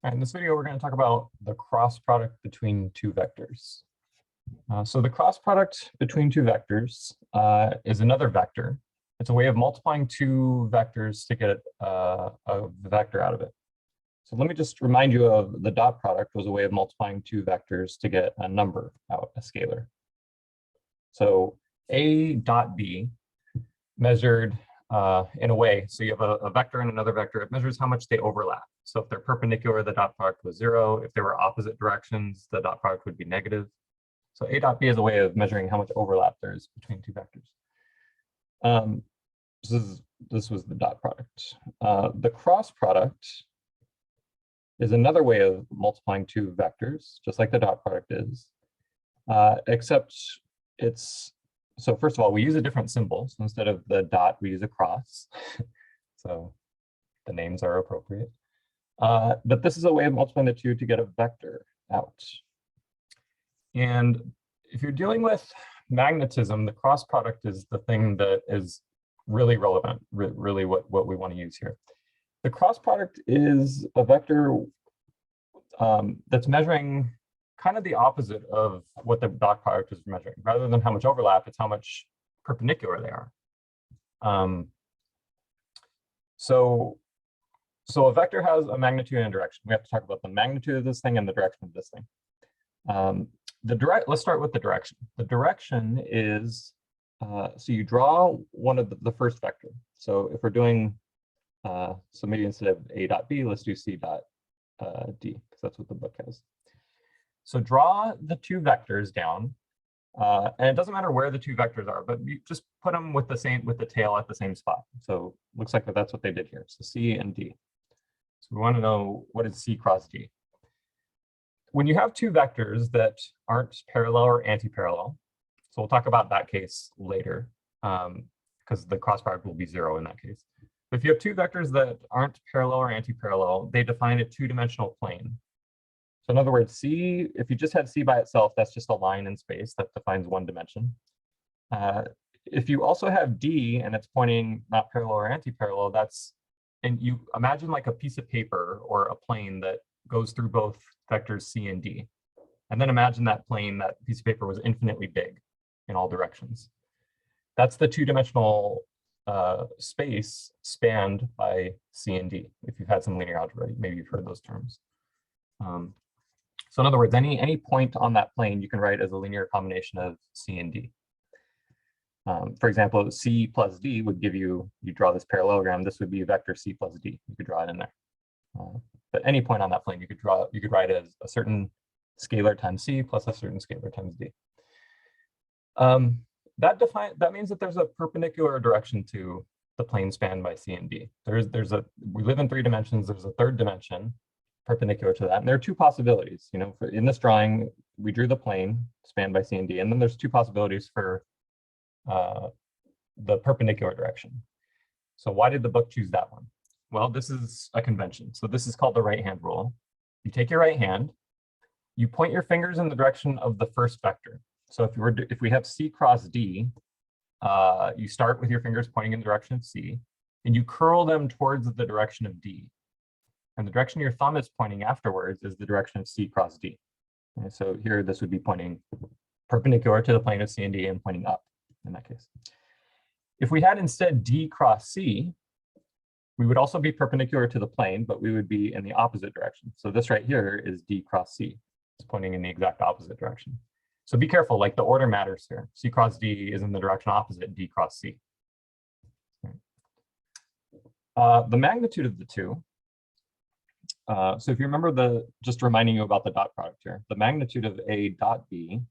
All right, in this video, we're going to talk about the cross product between two vectors. So the cross product between two vectors is another vector. It's a way of multiplying two vectors to get a vector out of it. So let me just remind you of the dot product was a way of multiplying two vectors to get a number out, a scalar. So A dot B measured in a way, so you have a vector and another vector, it measures how much they overlap. So if they're perpendicular, the dot product was 0. If they were opposite directions, the dot product would be negative. So A dot B is a way of measuring how much overlap there is between two vectors. This was the dot product. The cross product is another way of multiplying two vectors, just like the dot product is, except it's, so first of all, we use a different symbol. So instead of the dot, we use a cross. So the names are appropriate. But this is a way of multiplying the two to get a vector out. And if you're dealing with magnetism, the cross product is the thing that is really relevant, really what we want to use here. The cross product is a vector that's measuring kind of the opposite of what the dot product is measuring. Rather than how much overlap, it's how much perpendicular they are. So a vector has a magnitude and a direction. We have to talk about the magnitude of this thing and the direction of this thing. Let's start with the direction. The direction is, so you draw one of the first vector. So if we're doing, so maybe instead of A dot B, let's do C dot D, because that's what the book has. So draw the two vectors down, and it doesn't matter where the two vectors are, but you just put them with the tail at the same spot. So looks like that's what they did here. So C and D. So we want to know, what is C cross D? When you have two vectors that aren't parallel or anti-parallel, so we'll talk about that case later, because the cross product will be 0 in that case. But if you have two vectors that aren't parallel or anti-parallel, they define a two-dimensional plane. So in other words, C, if you just had C by itself, that's just a line in space that defines one dimension. If you also have D and it's pointing not parallel or anti-parallel, and you imagine like a piece of paper or a plane that goes through both vectors C and D. And then imagine that plane, that piece of paper was infinitely big in all directions. That's the two-dimensional space spanned by C and D. If you've had some linear algebra, maybe you've heard those terms. So in other words, any point on that plane you can write as a linear combination of C and D. For example, C plus D would give you draw this parallelogram, this would be vector C plus D. You could draw it in there. But any point on that plane you could write as a certain scalar times C plus a certain scalar times D. That means that there's a perpendicular direction to the plane spanned by C and D. We live in 3 dimensions, there's a third dimension perpendicular to that. And there are two possibilities. You know, in this drawing, we drew the plane spanned by C and D, and then there's two possibilities for the perpendicular direction. So why did the book choose that one? Well, this is a convention. So this is called the right-hand rule. You take your right hand, you point your fingers in the direction of the first vector. So if we have C cross D, you start with your fingers pointing in the direction of C, and you curl them towards the direction of D. And the direction your thumb is pointing afterwards is the direction of C cross D. Okay, so here, this would be pointing perpendicular to the plane of C and D and pointing up in that case. If we had instead D cross C, we would also be perpendicular to the plane, but we would be in the opposite direction. So this right here is D cross C. It's pointing in the exact opposite direction. So be careful, like the order matters here. C cross D is in the direction opposite D cross C. The magnitude of the two. So if you remember just reminding you about the dot product here, the magnitude of A dot B,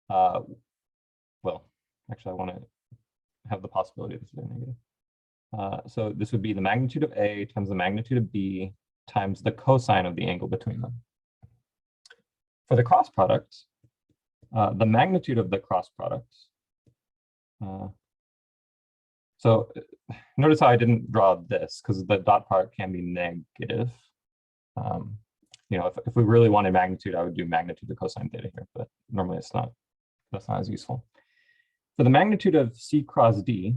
well, actually I want to have the possibility of this being negative. So this would be the magnitude of A times the magnitude of B times the cosine of the angle between them. For the cross product, the magnitude of the cross product, so notice how I didn't draw this because the dot product can be negative. You know, if we really wanted magnitude, I would do magnitude of cosine theta here, but normally that's not as useful. For the magnitude of C cross D,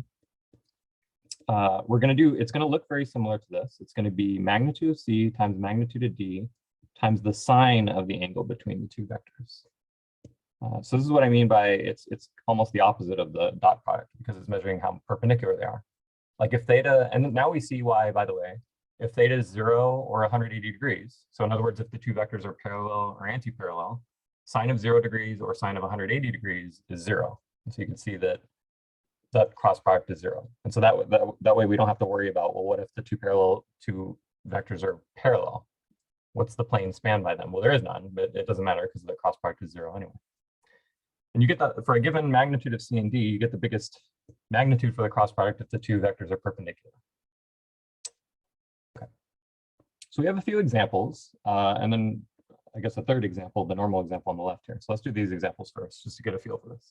it's going to look very similar to this. It's going to be magnitude of C times magnitude of D times the sine of the angle between the two vectors. So this is what I mean by it's almost the opposite of the dot product because it's measuring how perpendicular they are. Like if theta, and now we see why, by the way, if theta is 0 or 180 degrees, so in other words, if the two vectors are parallel or anti-parallel, sine of 0 degrees or sine of 180 degrees is 0. And so you can see that that cross product is 0. And so that way we don't have to worry about, well, what if the two vectors are parallel? What's the plane spanned by them? Well, there is none, but it doesn't matter because the cross product is 0 anyway. And you get that for a given magnitude of C and D, you get the biggest magnitude for the cross product if the two vectors are perpendicular. Okay. So we have a few examples, and then I guess a third example, the normal example on the left here. So let's do these examples first, just to get a feel for this.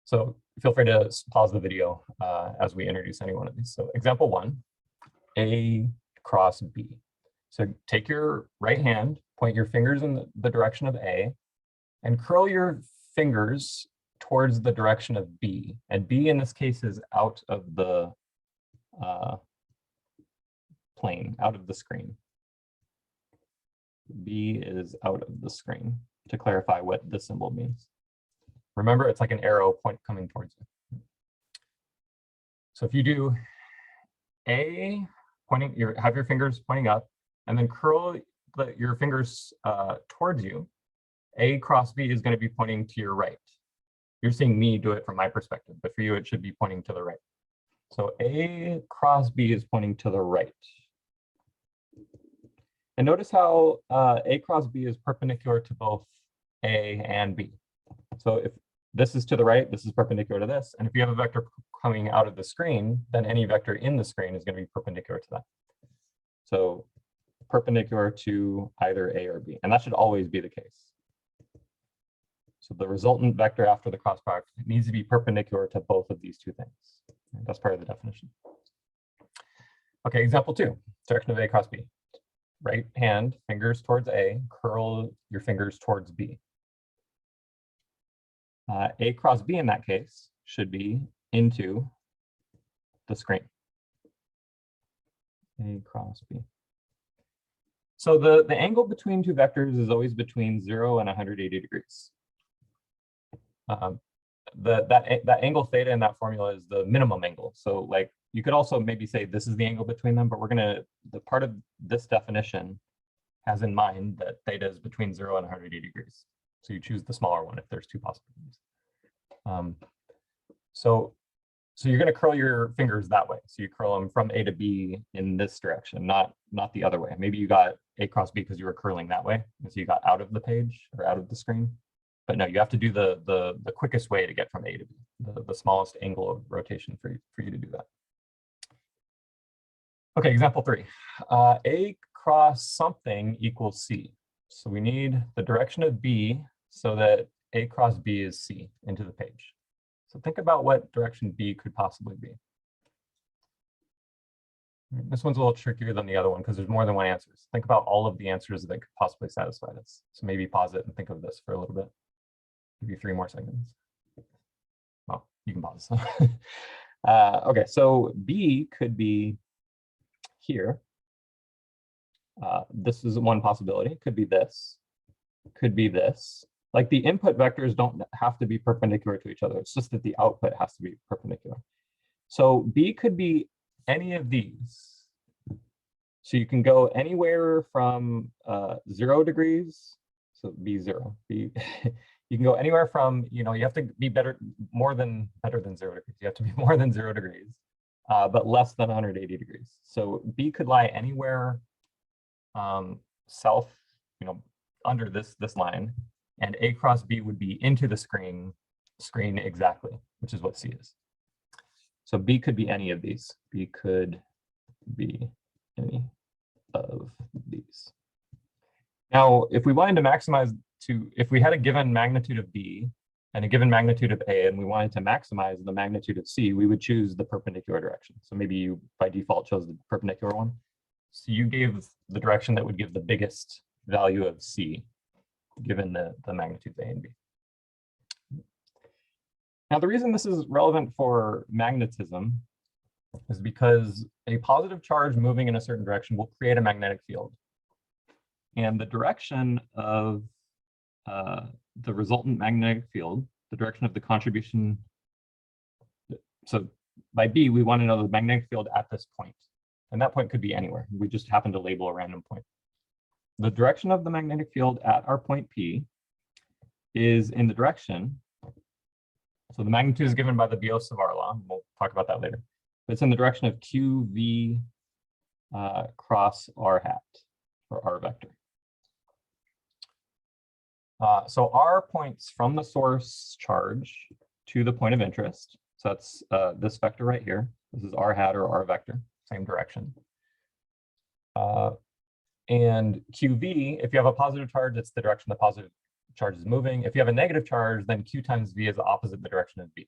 So feel free to pause the video as we introduce any one of these. So example 1, A cross B. So take your right hand, point your fingers in the direction of A, and curl your fingers towards the direction of B. And B in this case is out of the plane, out of the screen. B is out of the screen, to clarify what this symbol means. Remember, it's like an arrow point coming towards you. So if you do A, have your fingers pointing up, and then curl your fingers towards you, A cross B is going to be pointing to your right. You're seeing me do it from my perspective, but for you, it should be pointing to the right. So A cross B is pointing to the right. And notice how A cross B is perpendicular to both A and B. So if this is to the right, this is perpendicular to this. And if you have a vector coming out of the screen, then any vector in the screen is going to be perpendicular to that. So perpendicular to either A or B. And that should always be the case. So the resultant vector after the cross product needs to be perpendicular to both of these two things. That's part of the definition. Okay, example 2, direction of A cross B. Right hand, fingers towards A, curl your fingers towards B. A cross B in that case should be into the screen. A cross B. So the angle between two vectors is always between 0 and 180 degrees. That angle theta in that formula is the minimum angle. So like you could also maybe say this is the angle between them, but the part of this definition has in mind that theta is between 0 and 180 degrees. So you choose the smaller one if there's two possibilities. So you're going to curl your fingers that way. So you curl them from A to B in this direction, not the other way. Maybe you got A cross B because you were curling that way, and so you got out of the page or out of the screen. But no, you have to do the quickest way to get from A to B, the smallest angle of rotation for you to do that. Okay, example 3. A cross something equals C. So we need the direction of B so that A cross B is C into the page. So think about what direction B could possibly be. This one's a little trickier than the other one because there's more than one answer. So think about all of the answers that could possibly satisfy this. So maybe pause it and think of this for a little bit. Give you 3 more seconds. Well, you can pause. Okay, so B could be here. This is one possibility. Could be this. Could be this. Like the input vectors don't have to be perpendicular to each other. It's just that the output has to be perpendicular. So B could be any of these. So you can go anywhere from 0 degrees. So B0. You can go anywhere from, you have to be better than 0 degrees. You have to be more than 0 degrees, but less than 180 degrees. So B could lie anywhere south, under this line, and A cross B would be into the screen exactly, which is what C is. So B could be any of these. B could be any of these. Now, if we wanted to maximize if we had a given magnitude of B and a given magnitude of A, and we wanted to maximize the magnitude of C, we would choose the perpendicular direction. So maybe you, by default, chose the perpendicular one. So you gave the direction that would give the biggest value of C, given the magnitudes A and B. Now, the reason this is relevant for magnetism is because a positive charge moving in a certain direction will create a magnetic field. And the direction of the resultant magnetic field, the direction of the contribution, so by B, we want to know the magnetic field at this point. And that point could be anywhere. We just happen to label a random point. The direction of the magnetic field at our point P is in the direction, so the magnitude is given by the Biot-Savart law. We'll talk about that later. But it's in the direction of QV cross R hat, or R vector. So R points from the source charge to the point of interest. So that's this vector right here. This is R hat or R vector, same direction. And QV, if you have a positive charge, it's the direction the positive charge is moving. If you have a negative charge, then Q times V is the opposite the direction of V.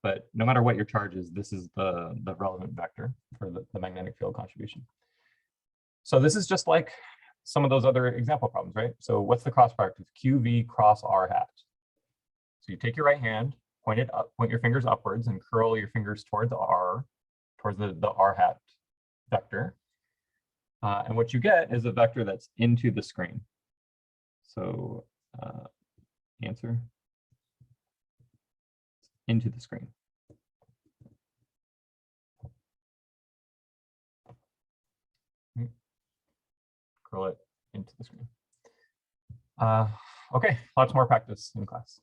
But no matter what your charge is, this is the relevant vector for the magnetic field contribution. So this is just like some of those other example problems, right? So what's the cross product of QV cross R hat? So you take your right hand, point it up, point your fingers upwards, and curl your fingers towards R, towards the R hat vector. And what you get is a vector that's into the screen. So answer, into the screen. Curl it into the screen. Okay, lots more practice in class.